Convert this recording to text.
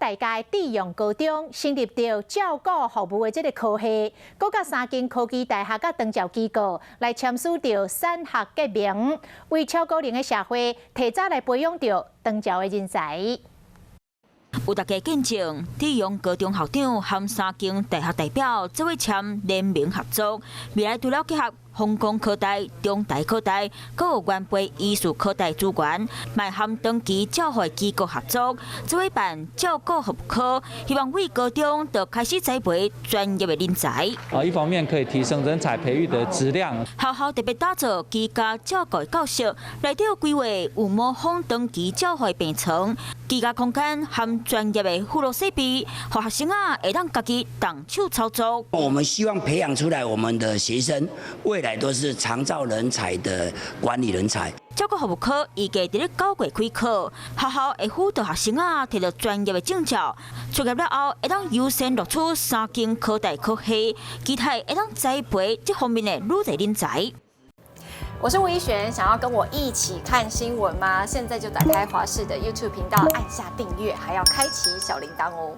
大家智用高中成立着照顾服务的这个科系，佮甲3间科技大学甲长照机构来签署着产学革命，为超高龄的社会提早来培养着长照的人才。 有大家见证，智用高中校长和3间大学代表做伙签联名合作，未来除了结合香港科大、中大科大，佮有原培艺术科大资源，迈和长期教会机构合作，做伙办照顾服务科，希望为高中就开始栽培专业的人才。一方面可以提升人才培育的质量。学校特别打造居家照顾的教室，内底有规划有模仿长期教会病床、居家空间和专业的辅导设备，让学生会当家己动手操作。我们希望培养出来我们的学生，未来都是长照人才的管理人才。照顾服务科预计伫咧9月开课，学校会辅导学生摕到专业的证照，出业了后会当优先录取3间科大科系，期待会当栽培这方面的女侪人才。 我是吴依璇，想要跟我一起看新闻吗？现在就打开华视的 YouTube 频道，按下订阅，还要开启小铃铛哦。